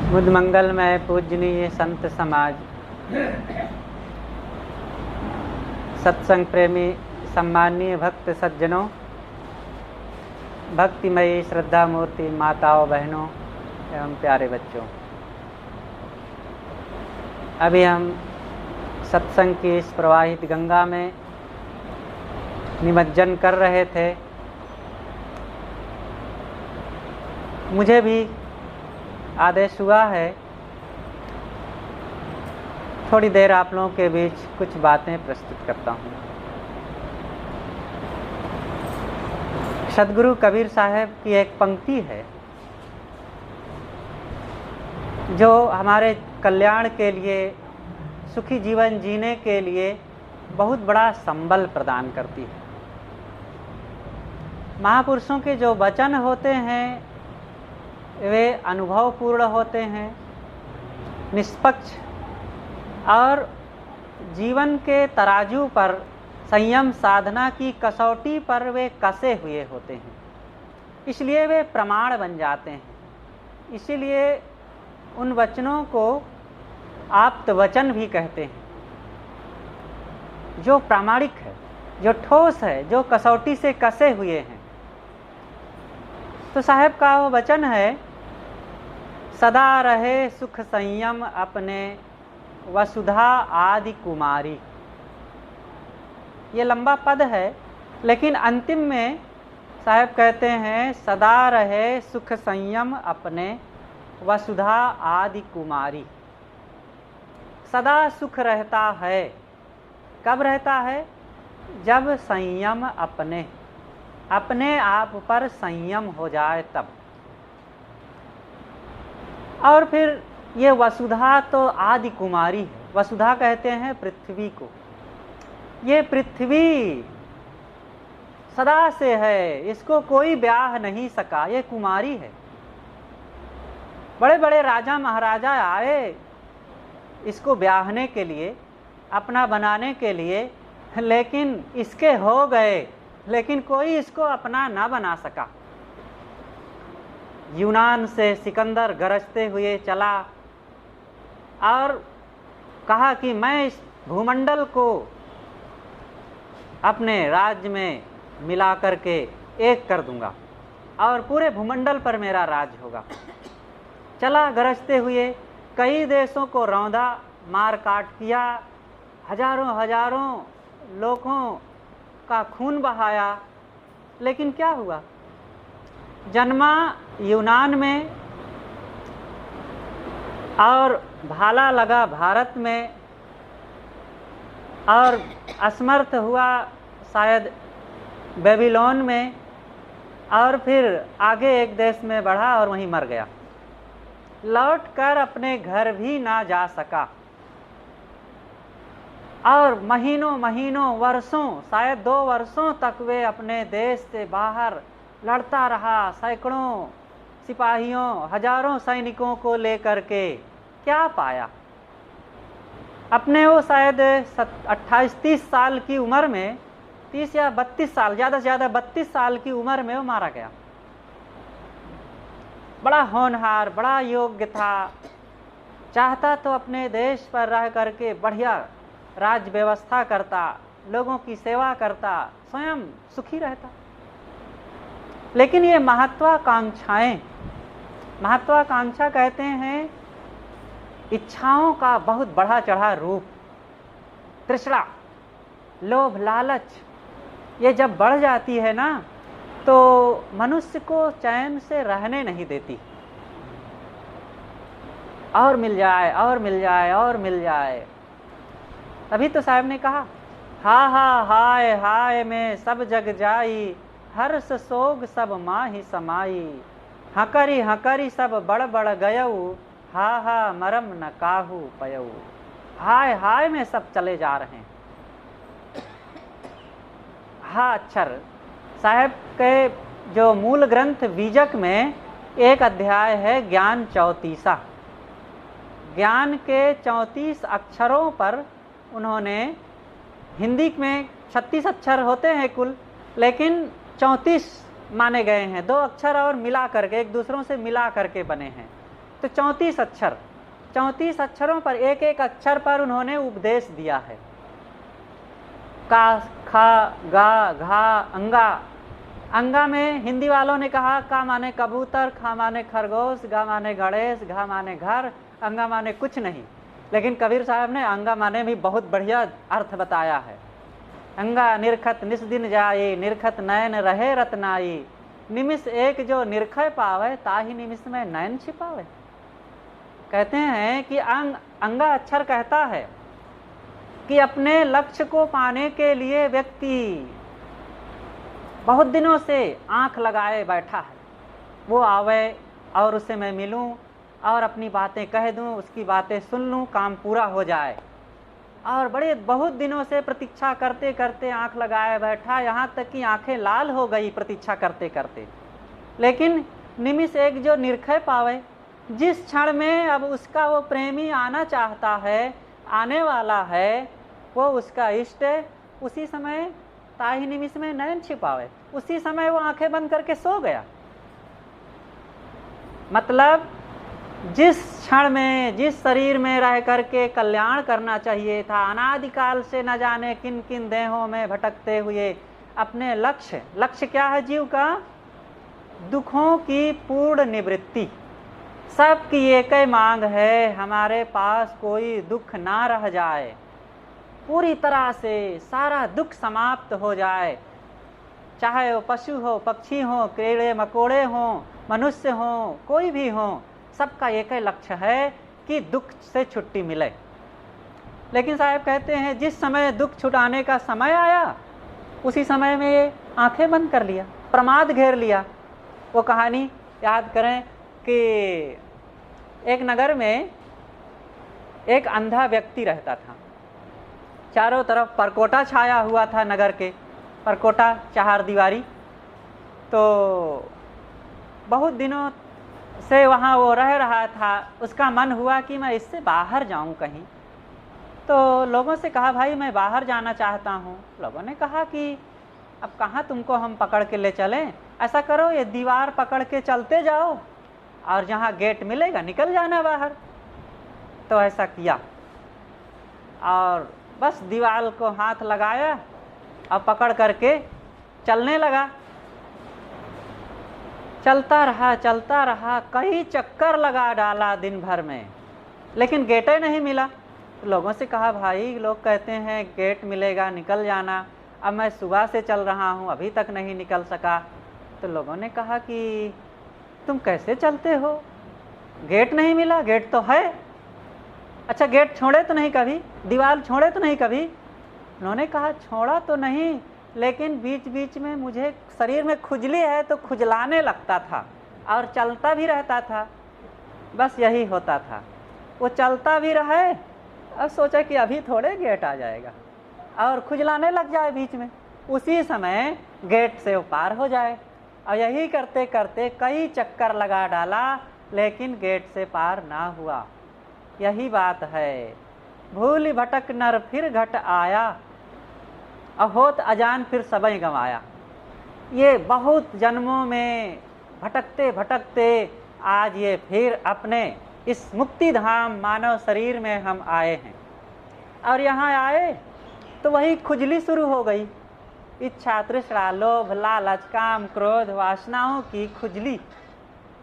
बुद्ध मंगलमय पूजनीय संत समाज, सत्संग प्रेमी सम्माननीय भक्त सज्जनों, भक्तिमयी श्रद्धा मूर्ति माताओं बहनों एवं प्यारे बच्चों, अभी हम सत्संग की इस प्रवाहित गंगा में निमज्जन कर रहे थे। मुझे भी आदेश हुआ है थोड़ी देर आप लोगों के बीच कुछ बातें प्रस्तुत करता हूँ। सदगुरु कबीर साहब की एक पंक्ति है जो हमारे कल्याण के लिए, सुखी जीवन जीने के लिए बहुत बड़ा संबल प्रदान करती है। महापुरुषों के जो वचन होते हैं वे अनुभवपूर्ण होते हैं, निष्पक्ष और जीवन के तराजू पर, संयम साधना की कसौटी पर वे कसे हुए होते हैं, इसलिए वे प्रमाण बन जाते हैं। इसीलिए उन वचनों को आप्त वचन भी कहते हैं, जो प्रामाणिक है, जो ठोस है, जो कसौटी से कसे हुए हैं। तो साहब का वो वचन है, सदा रहे सुख संयम अपने वसुधा आदि कुमारी। ये लंबा पद है, लेकिन अंतिम में साहब कहते हैं सदा रहे सुख संयम अपने वसुधा आदि कुमारी। सदा सुख रहता है, कब रहता है? जब संयम अपने आप पर संयम हो जाए तब। और फिर ये वसुधा तो आदि कुमारी है। वसुधा कहते हैं पृथ्वी को। ये पृथ्वी सदा से है, इसको कोई ब्याह नहीं सका, ये कुमारी है। बड़े बड़े राजा महाराजा आए इसको ब्याहने के लिए, अपना बनाने के लिए, लेकिन इसके हो गए, लेकिन कोई इसको अपना ना बना सका। यूनान से सिकंदर गरजते हुए चला और कहा कि मैं इस भूमंडल को अपने राज्य में मिला करके एक कर दूंगा और पूरे भूमंडल पर मेरा राज होगा। चला गरजते हुए, कई देशों को रौंदा, मार काट किया, हजारों हजारों लोगों का खून बहाया, लेकिन क्या हुआ? जन्मा यूनान में और भाला लगा भारत में, और असमर्थ हुआ शायद बेबीलोन में, और फिर आगे एक देश में बढ़ा और वहीं मर गया। लौटकर अपने घर भी ना जा सका और महीनों महीनों, वर्षों, शायद 2 वर्षों तक वे अपने देश से बाहर लड़ता रहा, सैकड़ों सिपाहियों, हजारों सैनिकों को लेकर के। क्या पाया? अपने वो शायद 28-30 साल की उम्र में, 30 या 32 साल, ज़्यादा से ज़्यादा 32 साल की उम्र में वो मारा गया। बड़ा होनहार, बड़ा योग्य था, चाहता तो अपने देश पर रह करके बढ़िया राज्य व्यवस्था करता, लोगों की सेवा करता, स्वयं सुखी रहता। लेकिन ये महत्वाकांक्षाएं, महत्वाकांक्षा कहते हैं इच्छाओं का बहुत बढ़ा चढ़ा रूप, तृष्णा, लोभ, लालच, ये जब बढ़ जाती है ना तो मनुष्य को चैन से रहने नहीं देती। और मिल जाए, और मिल जाए, और मिल जाए। तभी तो साहब ने कहा, हा हा हाय हाय में सब जग जाई, हर्ष सोग सब माही समाई। हकरी हकरी सब बड़ बड़ गयऊ, हा हा मरम न काहू पयऊ। हाय हाय में सब चले जा रहे हैं। हा अक्षर साहब के जो मूल ग्रंथ बीजक में एक अध्याय है ज्ञान 34। ज्ञान के 34 अक्षरों पर उन्होंने, हिंदी में 36 अक्षर होते हैं कुल, लेकिन 34 माने गए हैं। 2 अक्षर और मिला करके, एक दूसरों से मिला करके बने हैं। तो 34 अक्षर, 34 अक्षरों पर एक एक अक्षर पर उन्होंने उपदेश दिया है। का, खा, गा, घा, अंगा। अंगा में हिंदी वालों ने कहा का माने कबूतर, खा माने खरगोश, गा माने गणेश, घा माने घर, अंगा माने कुछ नहीं। लेकिन कबीर साहब ने अंगा माने भी बहुत बढ़िया अर्थ बताया है। अंगा निरखत निस दिन जाए, निरखत नयन रहे रत्नाई, निमिष एक जो निरखय पावे, ताही निमिष में नयन छिपावे। कहते हैं कि अंगा अक्षर कहता है कि अपने लक्ष्य को पाने के लिए व्यक्ति बहुत दिनों से आंख लगाए बैठा है, वो आवे और उससे मैं मिलूं और अपनी बातें कह दूं, उसकी बातें सुन लूं, काम पूरा हो जाए। और बहुत दिनों से प्रतीक्षा करते करते आंख लगाए बैठा, यहाँ तक कि आंखें लाल हो गई प्रतीक्षा करते करते। लेकिन निमिष एक जो निरखय पावे, जिस क्षण में अब उसका वो प्रेमी आना चाहता है, आने वाला है, वो उसका इष्ट है, उसी समय ताही निमिष में नयन छिपावे, उसी समय वो आंखें बंद करके सो गया। मतलब जिस क्षण में, जिस शरीर में रह करके कल्याण करना चाहिए था, अनादिकाल से न जाने किन किन देहों में भटकते हुए अपने लक्ष्य क्या है जीव का? दुखों की पूर्ण निवृत्ति। सबकी एक ही मांग है, हमारे पास कोई दुख ना रह जाए, पूरी तरह से सारा दुख समाप्त हो जाए। चाहे वो पशु हो, पक्षी हो, कीड़े मकोड़े हो, मनुष्य हो, कोई भी हो, सबका एक ही लक्ष्य है कि दुख से छुट्टी मिले। लेकिन साहब कहते हैं जिस समय दुख छुटाने का समय आया, उसी समय में ये आंखें बंद कर लिया, प्रमाद घेर लिया। वो कहानी याद करें कि एक नगर में एक अंधा व्यक्ति रहता था। चारों तरफ परकोटा छाया हुआ था, नगर के परकोटा, चार दीवारी। तो बहुत दिनों से वहाँ वो रह रहा था। उसका मन हुआ कि मैं इससे बाहर जाऊँ कहीं। तो लोगों से कहा भाई मैं बाहर जाना चाहता हूँ। लोगों ने कहा कि अब कहाँ तुमको हम पकड़ के ले चलें, ऐसा करो ये दीवार पकड़ के चलते जाओ और जहाँ गेट मिलेगा निकल जाना बाहर। तो ऐसा किया और बस दीवार को हाथ लगाया और पकड़ करके चलने लगा। चलता रहा, कई चक्कर लगा डाला दिन भर में, लेकिन गेट ही नहीं मिला। तो लोगों से कहा भाई लोग कहते हैं गेट मिलेगा निकल जाना, अब मैं सुबह से चल रहा हूँ अभी तक नहीं निकल सका। तो लोगों ने कहा कि तुम कैसे चलते हो, गेट नहीं मिला, गेट तो है। अच्छा गेट छोड़े तो नहीं कभी, दीवार छोड़े तो नहीं कभी? उन्होंने कहा छोड़ा तो नहीं, लेकिन बीच बीच में मुझे शरीर में खुजली है तो खुजलाने लगता था और चलता भी रहता था। बस यही होता था, वो चलता भी रहे और सोचा कि अभी थोड़े गेट आ जाएगा और खुजलाने लग जाए बीच में, उसी समय गेट से वो पार हो जाए। और यही करते करते कई चक्कर लगा डाला, लेकिन गेट से पार ना हुआ। यही बात है, भूल भटक नर फिर घट आया, अहोत अजान फिर सबई गंवाया। ये बहुत जन्मों में भटकते भटकते आज ये फिर अपने इस मुक्ति धाम मानव शरीर में हम आए हैं। और यहाँ आए तो वही खुजली शुरू हो गई, इच्छा तृष्णा लोभ लालच काम क्रोध वासनाओं की खुजली।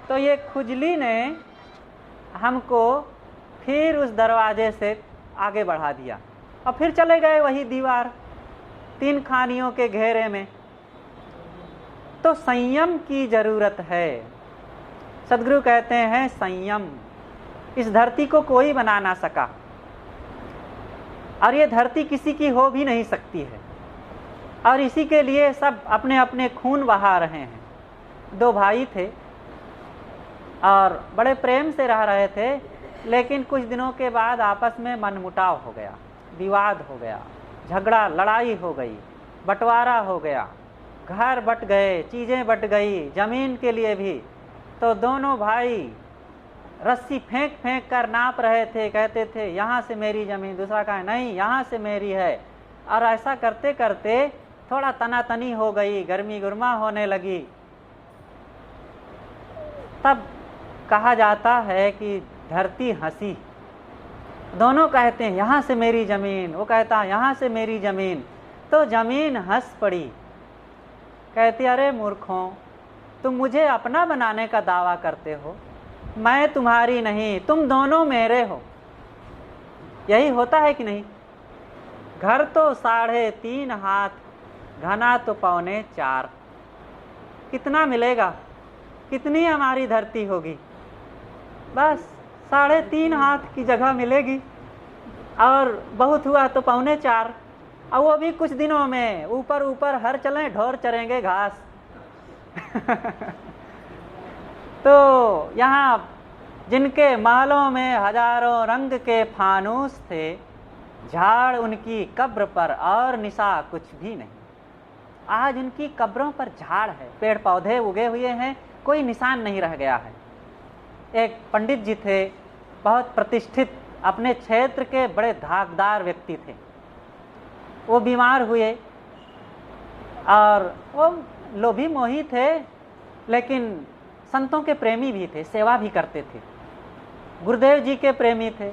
तो ये खुजली ने हमको फिर उस दरवाजे से आगे बढ़ा दिया और फिर चले गए वही दीवार, तीन खानियों के घेरे में। तो संयम की जरूरत है। सदगुरु कहते हैं संयम, इस धरती को कोई बना ना सका और ये धरती किसी की हो भी नहीं सकती है। और इसी के लिए सब अपने अपने खून बहा रहे हैं। दो भाई थे और बड़े प्रेम से रह रहे थे, लेकिन कुछ दिनों के बाद आपस में मनमुटाव हो गया, विवाद हो गया, झगड़ा लड़ाई हो गई, बंटवारा हो गया, घर बट गए, चीज़ें बट गई, ज़मीन के लिए भी। तो दोनों भाई रस्सी फेंक फेंक कर नाप रहे थे, कहते थे यहाँ से मेरी ज़मीन, दूसरा कहा नहीं यहाँ से मेरी है। और ऐसा करते करते थोड़ा तनातनी हो गई, गर्मी गुरमा होने लगी। तब कहा जाता है कि धरती हंसी, दोनों कहते हैं यहाँ से मेरी ज़मीन, वो कहता है यहाँ से मेरी ज़मीन, तो ज़मीन हंस पड़ी, कहती अरे मूर्खों, तुम मुझे अपना बनाने का दावा करते हो, मैं तुम्हारी नहीं, तुम दोनों मेरे हो। यही होता है कि नहीं? घर तो 3.5 हाथ, घना तो 4.25, कितना मिलेगा? कितनी हमारी धरती होगी? बस 3.5 हाथ की जगह मिलेगी, और बहुत हुआ तो 4.25, और वो भी कुछ दिनों में। ऊपर ऊपर हर चलें, ढोर चरेंगे घास। तो यहाँ जिनके महलों में हजारों रंग के फानूस थे, झाड़ उनकी कब्र पर और निशा कुछ भी नहीं। आज उनकी कब्रों पर झाड़ है, पेड़ पौधे उगे हुए हैं, कोई निशान नहीं रह गया है। एक पंडित जी थे, बहुत प्रतिष्ठित, अपने क्षेत्र के बड़े धाकदार व्यक्ति थे। वो बीमार हुए, और वो लोभी मोही थे, लेकिन संतों के प्रेमी भी थे, सेवा भी करते थे, गुरुदेव जी के प्रेमी थे।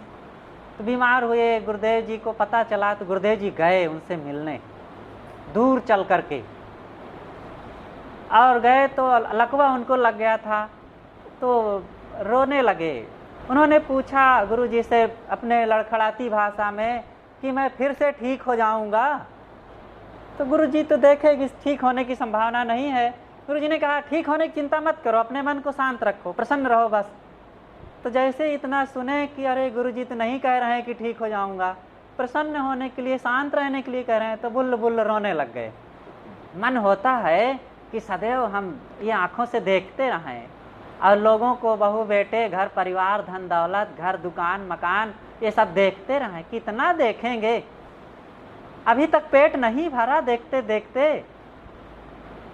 तो बीमार हुए, गुरुदेव जी को पता चला, तो गुरुदेव जी गए उनसे मिलने, दूर चल करके, और गए तो लकवा उनको लग गया था, तो रोने लगे। उन्होंने पूछा गुरु जी से अपने लड़खड़ाती भाषा में कि मैं फिर से ठीक हो जाऊंगा? तो गुरु जी तो देखे कि ठीक होने की संभावना नहीं है। गुरु जी ने कहा ठीक होने की चिंता मत करो, अपने मन को शांत रखो, प्रसन्न रहो बस। तो जैसे इतना सुने कि अरे गुरु जी तो नहीं कह रहे हैं कि ठीक हो जाऊंगा, प्रसन्न होने के लिए, शांत रहने के लिए कह रहे हैं, तो बुल बुल रोने लग गए। मन होता है कि सदैव हम ये आँखों से देखते रहें, और लोगों को, बहू बेटे, घर परिवार, धन दौलत, घर दुकान मकान, ये सब देखते रहें। कितना देखेंगे? अभी तक पेट नहीं भरा देखते देखते।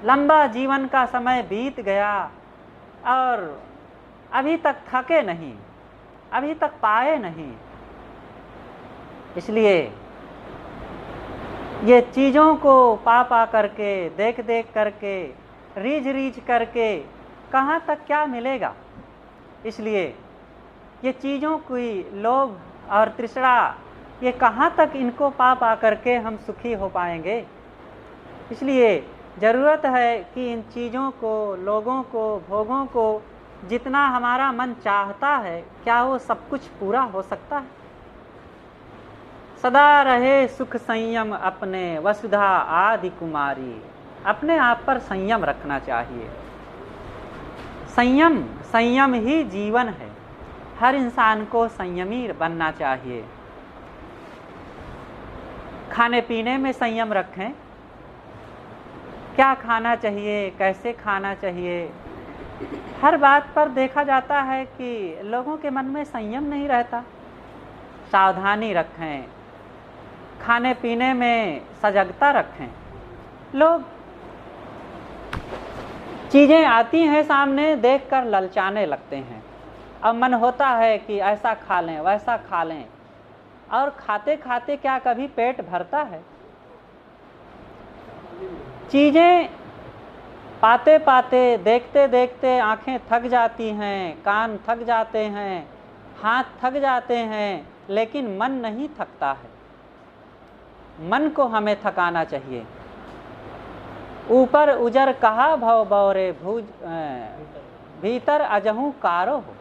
लंबा जीवन का समय बीत गया, और अभी तक थके नहीं, अभी तक पाए नहीं। इसलिए ये चीज़ों को पा पा करके, देख देख करके, रीझ रीझ करके कहाँ तक क्या मिलेगा? इसलिए ये चीज़ों की लोभ और तृष्णा, ये कहाँ तक इनको पा पा करके हम सुखी हो पाएंगे? इसलिए ज़रूरत है कि इन चीज़ों को, लोगों को, भोगों को जितना हमारा मन चाहता है, क्या वो सब कुछ पूरा हो सकता है? सदा रहे सुख संयम अपने, वसुधा आदि कुमारी। अपने आप पर संयम रखना चाहिए। संयम, संयम ही जीवन है। हर इंसान को संयमी बनना चाहिए। खाने पीने में संयम रखें, क्या खाना चाहिए, कैसे खाना चाहिए। हर बात पर देखा जाता है कि लोगों के मन में संयम नहीं रहता। सावधानी रखें, खाने पीने में सजगता रखें। लोग चीज़ें आती हैं सामने, देखकर ललचाने लगते हैं। अब मन होता है कि ऐसा खा लें, वैसा खा लें, और खाते खाते क्या कभी पेट भरता है? चीज़ें पाते पाते, देखते देखते आंखें थक जाती हैं, कान थक जाते हैं, हाथ थक जाते हैं, लेकिन मन नहीं थकता है। मन को हमें थकाना चाहिए। ऊपर उजर कहा भव बौरे, भूज भीतर अजहू कारो हो।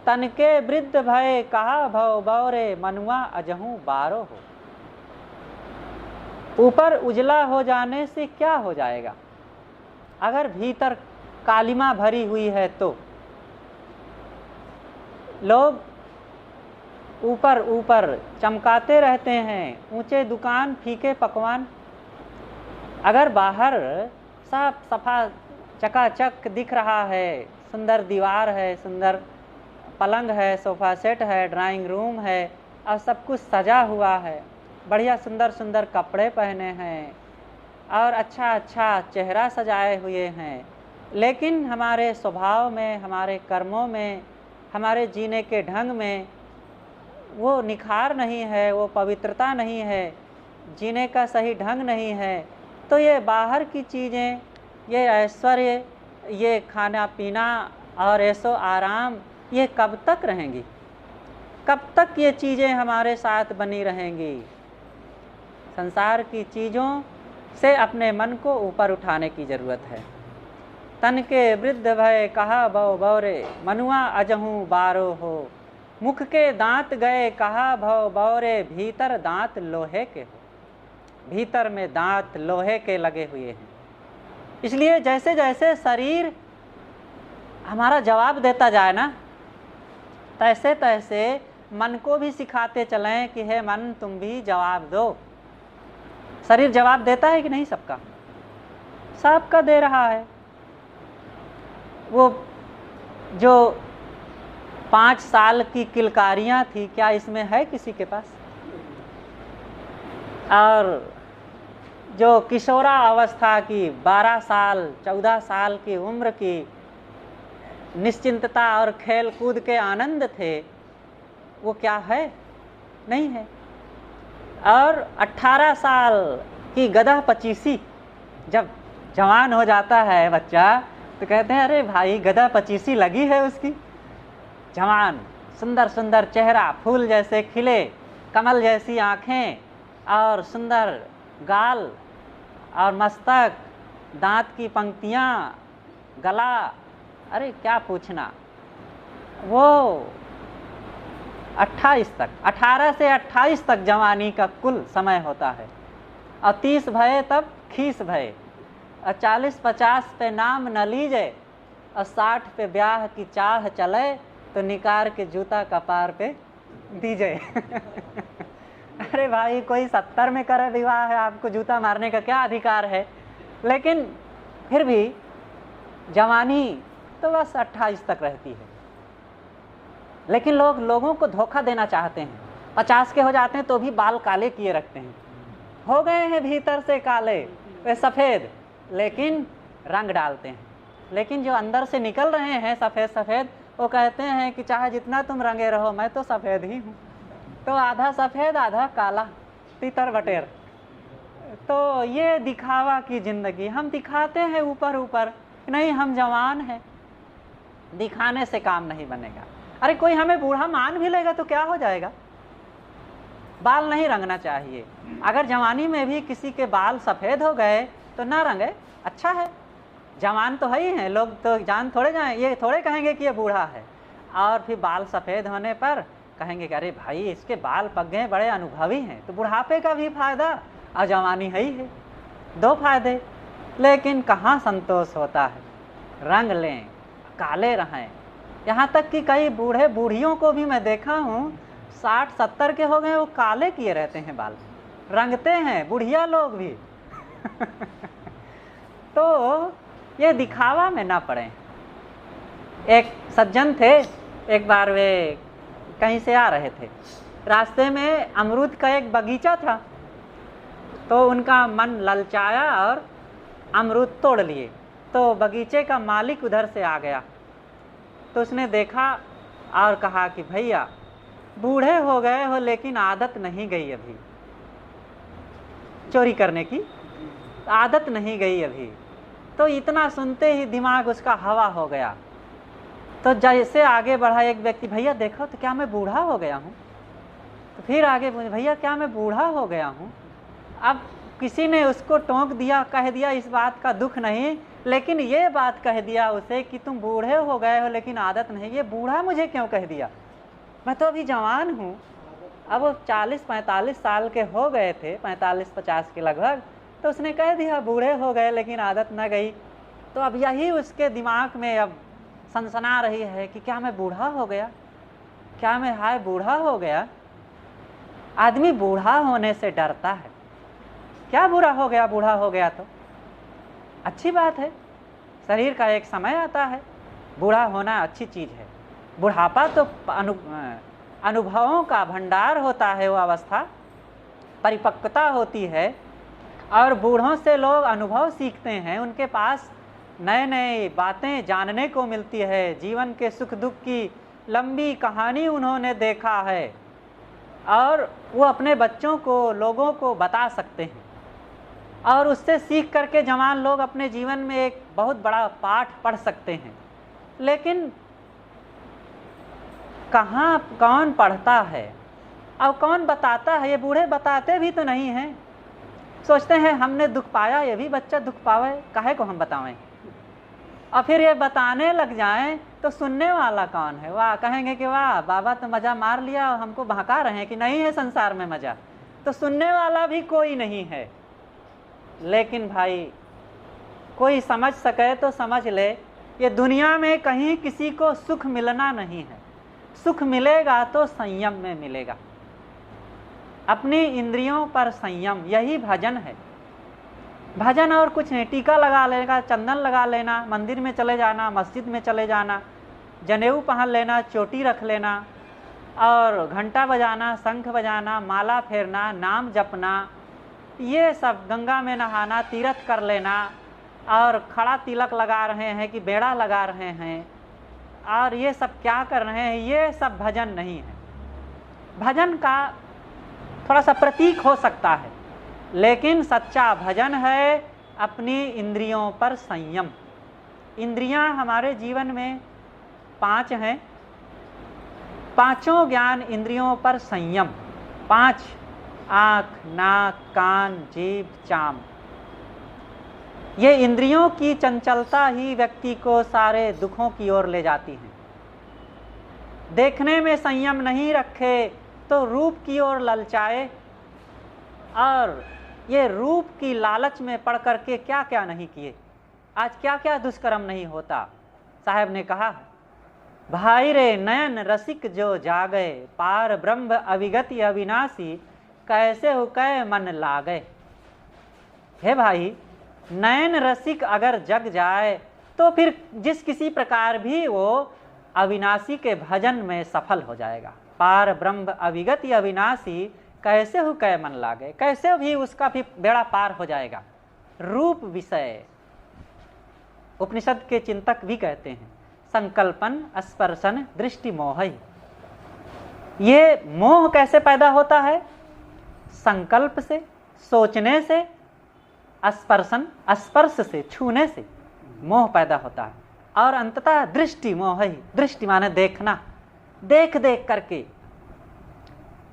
तन के वृद्ध भय कहा भव बौरे, मनुआ अजहू बारो हो। ऊपर उजला हो जाने से क्या हो जाएगा? अगर भीतर कालिमा भरी हुई है तो लोग ऊपर ऊपर चमकाते रहते हैं, ऊंचे दुकान, फीके पकवान। अगर बाहर साफ सफा चकाचक दिख रहा है, सुंदर दीवार है, सुंदर पलंग है, सोफा सेट है, ड्राइंग रूम है, और सब कुछ सजा हुआ है, बढ़िया सुंदर सुंदर कपड़े पहने हैं, और अच्छा अच्छा चेहरा सजाए हुए हैं, लेकिन हमारे स्वभाव में, हमारे कर्मों में, हमारे जीने के ढंग में वो निखार नहीं है, वो पवित्रता नहीं है, जीने का सही ढंग नहीं है, तो ये बाहर की चीज़ें, ये ऐश्वर्य, ये खाना पीना और ऐसो आराम, ये कब तक रहेंगी? कब तक ये चीज़ें हमारे साथ बनी रहेंगी? संसार की चीज़ों से अपने मन को ऊपर उठाने की ज़रूरत है। तन के वृद्ध भय कहा भव बौरे, मनुआ अजहूँ बारो हो। मुख के दांत गए कहा भव बौरे, भीतर दांत लोहे के हो। भीतर में दांत लोहे के लगे हुए हैं। इसलिए जैसे जैसे शरीर हमारा जवाब देता जाए ना, तैसे तैसे मन को भी सिखाते चलें कि हे मन, तुम भी जवाब दो। शरीर जवाब देता है कि नहीं? सबका, सबका दे रहा है। वो जो 5 साल की किलकारियाँ थी, क्या इसमें है किसी के पास? और जो किशोरा अवस्था की 12 साल 14 साल की उम्र की निश्चिंतता और खेल कूद के आनंद थे, वो क्या है? नहीं है। और 18 साल की गधा पचीसी, जब जवान हो जाता है बच्चा, तो कहते हैं अरे भाई गधा पचीसी लगी है उसकी। जवान, सुंदर सुंदर चेहरा, फूल जैसे खिले, कमल जैसी आँखें और सुंदर गाल और मस्तक, दांत की पंक्तियाँ, गला, अरे क्या पूछना। वो 28 तक, 18 से 28 तक जवानी का कुल समय होता है। और 30 भये तब खीस भये, और 40-50 पे नाम न लीजे, और 60 पे ब्याह की चाह चले, तो निकार के जूता कपार पे दीजे। अरे भाई, कोई 70 में करे विवाह है, आपको जूता मारने का क्या अधिकार है? लेकिन फिर भी जवानी तो बस 28 तक रहती है। लेकिन लोगों को धोखा देना चाहते हैं। 50 के हो जाते हैं तो भी बाल काले किए रखते हैं, हो गए हैं भीतर से काले, वे सफ़ेद, लेकिन रंग डालते हैं। लेकिन जो अंदर से निकल रहे हैं सफ़ेद सफ़ेद, वो कहते हैं कि चाहे जितना तुम रंगे रहो, मैं तो सफ़ेद ही हूँ। तो आधा सफ़ेद आधा काला, तितर बटेर। तो ये दिखावा की ज़िंदगी, हम दिखाते हैं ऊपर ऊपर, नहीं हम जवान हैं। दिखाने से काम नहीं बनेगा। अरे कोई हमें बूढ़ा मान भी लेगा तो क्या हो जाएगा? बाल नहीं रंगना चाहिए। अगर जवानी में भी किसी के बाल सफ़ेद हो गए तो ना रंगे, अच्छा है। जवान तो है ही हैं, लोग तो जान थोड़े जाए, ये थोड़े कहेंगे कि ये बूढ़ा है। और फिर बाल सफ़ेद होने पर कहेंगे कि अरे भाई इसके बाल पक गए, बड़े अनुभवी हैं। तो बुढ़ापे का भी फायदा और जवानी है ही है, 2 फायदे। लेकिन कहाँ संतोष होता है? रंग लें, काले रहें। यहाँ तक कि कई बूढ़े बूढ़ियों को भी मैं देखा हूँ, 60-70 के हो गए, वो काले किए रहते हैं बाल, रंगते हैं, बुढ़िया लोग भी। तो ये दिखावा में ना पड़े। एक सज्जन थे, एक बार वे कहीं से आ रहे थे, रास्ते में अमरूद का एक बगीचा था, तो उनका मन ललचाया और अमरूद तोड़ लिए। तो बगीचे का मालिक उधर से आ गया, तो उसने देखा और कहा कि भैया बूढ़े हो गए हो लेकिन आदत नहीं गई अभी, चोरी करने की आदत नहीं गई अभी। तो इतना सुनते ही दिमाग उसका हवा हो गया। तो जैसे आगे बढ़ा एक व्यक्ति, भैया देखो तो क्या मैं बूढ़ा हो गया हूँ? तो फिर आगे पूछे, भैया क्या मैं बूढ़ा हो गया हूँ? अब किसी ने उसको टोक दिया, कह दिया इस बात का दुख नहीं, लेकिन ये बात कह दिया उसे कि तुम बूढ़े हो गए हो लेकिन आदत नहीं। ये बूढ़ा मुझे क्यों कह दिया? मैं तो अभी जवान हूँ। अब वो 40-45 साल के हो गए थे, 45-50 के लगभग, तो उसने कह दिया बूढ़े हो गए लेकिन आदत न गई। तो अब यही उसके दिमाग में अब सनसना रही है कि क्या मैं बूढ़ा हो गया, क्या मैं हाय बूढ़ा हो गया। आदमी बूढ़ा होने से डरता है। क्या बुरा हो गया? बूढ़ा हो गया तो अच्छी बात है, शरीर का एक समय आता है, बूढ़ा होना अच्छी चीज़ है। बुढ़ापा तो अनुभवों का भंडार होता है, वो अवस्था परिपक्वता होती है, और बूढ़ों से लोग अनुभव सीखते हैं, उनके पास नए नए बातें जानने को मिलती है, जीवन के सुख दुख की लंबी कहानी उन्होंने देखा है, और वो अपने बच्चों को, लोगों को बता सकते हैं, और उससे सीख करके जवान लोग अपने जीवन में एक बहुत बड़ा पाठ पढ़ सकते हैं। लेकिन कहाँ कौन पढ़ता है और कौन बताता है? ये बूढ़े बताते भी तो नहीं हैं। सोचते हैं हमने दुख पाया, ये भी बच्चा दुख पावे, काहे को हम बतावें? और फिर ये बताने लग जाएं तो सुनने वाला कौन है? वाह, कहेंगे कि वाह बाबा तो मज़ा मार लिया और हमको बहका रहे हैं कि नहीं है संसार में मज़ा। तो सुनने वाला भी कोई नहीं है। लेकिन भाई कोई समझ सके तो समझ ले, ये दुनिया में कहीं किसी को सुख मिलना नहीं है। सुख मिलेगा तो संयम में मिलेगा। अपनी इंद्रियों पर संयम, यही भजन है। भजन और कुछ नहीं। टीका लगा लेना, चंदन लगा लेना, मंदिर में चले जाना, मस्जिद में चले जाना, जनेऊ पहन लेना, चोटी रख लेना और घंटा बजाना, शंख बजाना, माला फेरना, नाम जपना, ये सब, गंगा में नहाना, तीर्थ कर लेना और खड़ा तिलक लगा रहे हैं कि बेड़ा लगा रहे हैं और ये सब क्या कर रहे हैं, ये सब भजन नहीं है। भजन का थोड़ा सा प्रतीक हो सकता है, लेकिन सच्चा भजन है अपनी इंद्रियों पर संयम। इंद्रियां हमारे जीवन में 5 हैं। पांचों ज्ञान इंद्रियों पर संयम। 5: आँख, नाक, कान, जीभ, चाम। ये इंद्रियों की चंचलता ही व्यक्ति को सारे दुखों की ओर ले जाती है। देखने में संयम नहीं रखे तो रूप की ओर ललचाए, और ये रूप की लालच में पड़ करके क्या क्या नहीं किए। आज क्या क्या दुष्कर्म नहीं होता। साहब ने कहा, भाई रे नयन रसिक जो जागे, पार ब्रह्म अविगति अविनाशी, कैसे हो कै मन लागे। हे भाई, नयन रसिक अगर जग जाए तो फिर जिस किसी प्रकार भी वो अविनाशी के भजन में सफल हो जाएगा। पार ब्रह्म अविगति अविनाशी, कैसे हो कै मन लागे, कैसे भी उसका भी बेड़ा पार हो जाएगा। रूप विषय, उपनिषद के चिंतक भी कहते हैं, संकल्पन स्पर्शन दृष्टि मोह। ये मोह कैसे पैदा होता है? संकल्प से, सोचने से, स्पर्शन, स्पर्श से, छूने से मोह पैदा होता है। और अंततः दृष्टि मोह ही। दृष्टि माने देखना, देख देख करके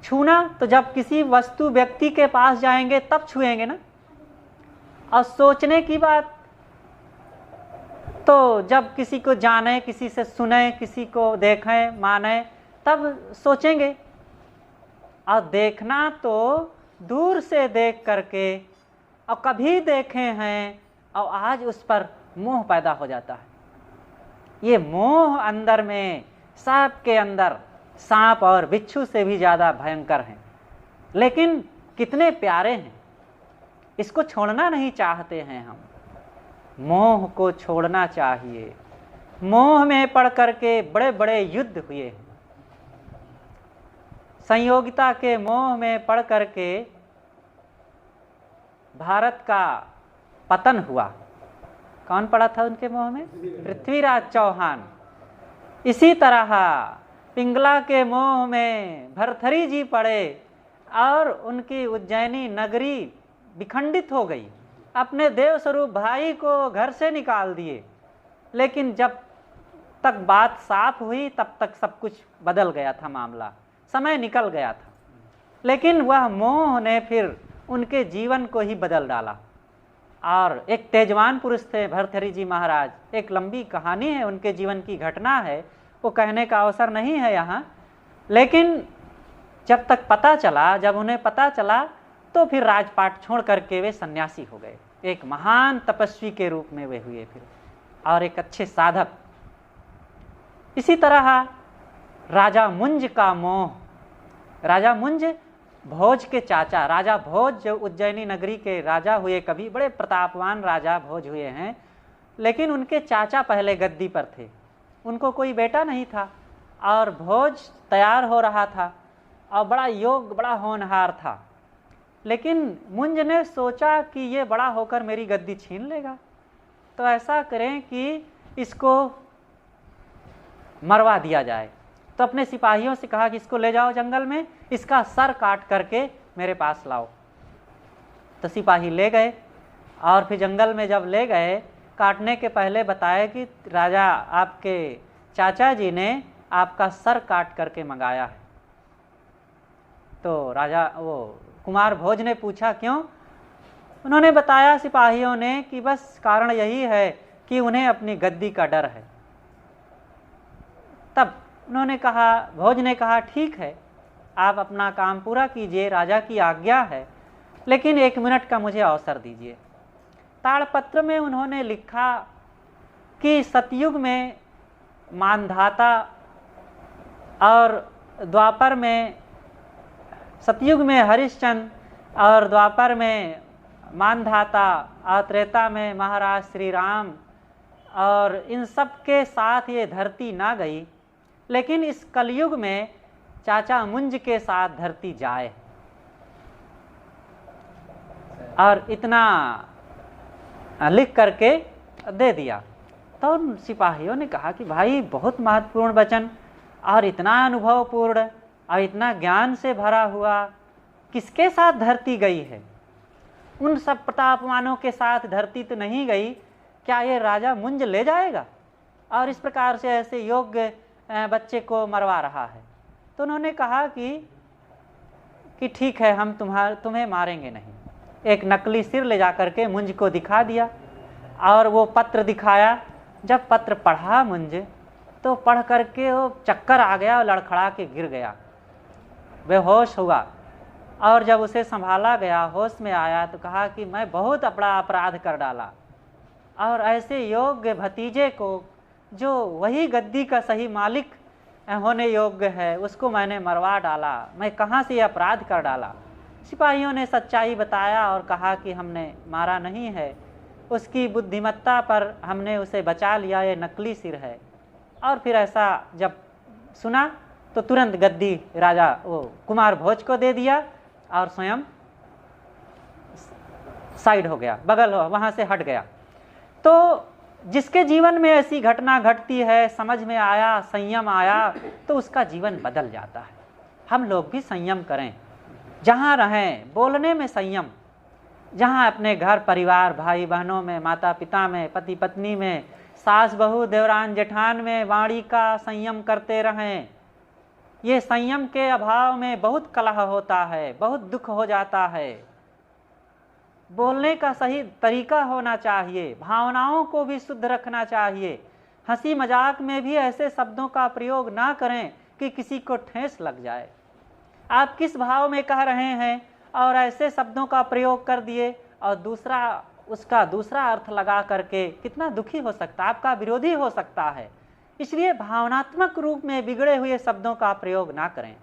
छूना। तो जब किसी वस्तु व्यक्ति के पास जाएंगे तब छुएंगे ना। और सोचने की बात तो जब किसी को जाने, किसी से सुने, किसी को देखें, माने, तब सोचेंगे। और देखना तो दूर से देख करके, और कभी देखे हैं और आज उस पर मोह पैदा हो जाता है। ये मोह अंदर में, सबके अंदर सांप और बिच्छू से भी ज़्यादा भयंकर हैं, लेकिन कितने प्यारे हैं। इसको छोड़ना नहीं चाहते हैं हम। मोह को छोड़ना चाहिए। मोह में पड़ करके बड़े बड़े युद्ध हुए हैं। संयोगिता के मोह में पड़ करके भारत का पतन हुआ। कौन पड़ा था उनके मोह में? पृथ्वीराज चौहान। इसी तरह पिंगला के मोह में भरथरी जी पड़े और उनकी उज्जैनी नगरी विखंडित हो गई। अपने देव स्वरूप भाई को घर से निकाल दिए। लेकिन जब तक बात साफ हुई तब तक सब कुछ बदल गया था, मामला, समय निकल गया था। लेकिन वह मोह ने फिर उनके जीवन को ही बदल डाला। और एक तेजवान पुरुष थे भरथरी जी महाराज। एक लंबी कहानी है, उनके जीवन की घटना है, वो कहने का अवसर नहीं है यहाँ। लेकिन जब तक पता चला, जब उन्हें पता चला तो फिर राजपाट छोड़ करके वे सन्यासी हो गए। एक महान तपस्वी के रूप में वे हुए फिर, और एक अच्छे साधक। इसी तरह राजा मुंज का मोह। राजा मुंज भोज के चाचा, राजा भोज जो उज्जैनी नगरी के राजा हुए, कभी बड़े प्रतापवान राजा भोज हुए हैं। लेकिन उनके चाचा पहले गद्दी पर थे, उनको कोई बेटा नहीं था और भोज तैयार हो रहा था और बड़ा योग्य, बड़ा होनहार था। लेकिन मुंज ने सोचा कि ये बड़ा होकर मेरी गद्दी छीन लेगा, तो ऐसा करें कि इसको मरवा दिया जाए। तो अपने सिपाहियों से कहा कि इसको ले जाओ जंगल में, इसका सर काट करके मेरे पास लाओ। तो सिपाही ले गए और फिर जंगल में जब ले गए काटने के पहले बताया कि राजा आपके चाचा जी ने आपका सर काट करके मंगाया है। तो राजा वो कुमार भोज ने पूछा क्यों? उन्होंने बताया सिपाहियों ने कि बस कारण यही है कि उन्हें अपनी गद्दी का डर है। तब उन्होंने कहा, भोज ने कहा ठीक है, आप अपना काम पूरा कीजिए, राजा की आज्ञा है, लेकिन 1 मिनट का मुझे अवसर दीजिए। ताड़पत्र में उन्होंने लिखा कि सतयुग में मानधाता और द्वापर में, सतयुग में हरिश्चंद्र और द्वापर में मानधाता और त्रेता में महाराज श्री राम, और इन सब के साथ ये धरती ना गई, लेकिन इस कलयुग में चाचा मुंज के साथ धरती जाए। और इतना लिख करके दे दिया। तो उन सिपाहियों ने कहा कि भाई बहुत महत्वपूर्ण वचन और इतना अनुभवपूर्ण और इतना ज्ञान से भरा हुआ, किसके साथ धरती गई है? उन सब प्रतापवानों के साथ धरती तो नहीं गई, क्या ये राजा मुंज ले जाएगा? और इस प्रकार से ऐसे योग्य बच्चे को मरवा रहा है। तो उन्होंने कहा कि ठीक है, हम तुम्हें मारेंगे नहीं। एक नकली सिर ले जा करके मुंज को दिखा दिया और वो पत्र दिखाया। जब पत्र पढ़ा मुंज, तो पढ़ करके वो चक्कर आ गया और लड़खड़ा के गिर गया, बेहोश हुआ। और जब उसे संभाला गया, होश में आया, तो कहा कि मैं बहुत बड़ा अपराध कर डाला और ऐसे योग्य भतीजे को, जो वही गद्दी का सही मालिक होने योग्य है, उसको मैंने मरवा डाला। मैं कहाँ से अपराध कर डाला? सिपाहियों ने सच्चाई बताया और कहा कि हमने मारा नहीं है, उसकी बुद्धिमत्ता पर हमने उसे बचा लिया, ये नकली सिर है। और फिर ऐसा जब सुना तो तुरंत गद्दी राजा वो कुमार भोज को दे दिया और स्वयं साइड हो गया, बगल हो, वहाँ से हट गया। तो जिसके जीवन में ऐसी घटना घटती है, समझ में आया, संयम आया, तो उसका जीवन बदल जाता है। हम लोग भी संयम करें, जहाँ रहें बोलने में संयम, जहाँ अपने घर परिवार भाई बहनों में, माता पिता में, पति पत्नी में, सास बहू देवरान जेठान में वाणी का संयम करते रहें। ये संयम के अभाव में बहुत कलह होता है, बहुत दुख हो जाता है। बोलने का सही तरीका होना चाहिए, भावनाओं को भी शुद्ध रखना चाहिए। हंसी मजाक में भी ऐसे शब्दों का प्रयोग ना करें कि किसी को ठेस लग जाए। आप किस भाव में कह रहे हैं और ऐसे शब्दों का प्रयोग कर दिए और उसका दूसरा अर्थ लगा करके कितना दुखी हो सकता है, आपका विरोधी हो सकता है। इसलिए भावनात्मक रूप में बिगड़े हुए शब्दों का प्रयोग ना करें।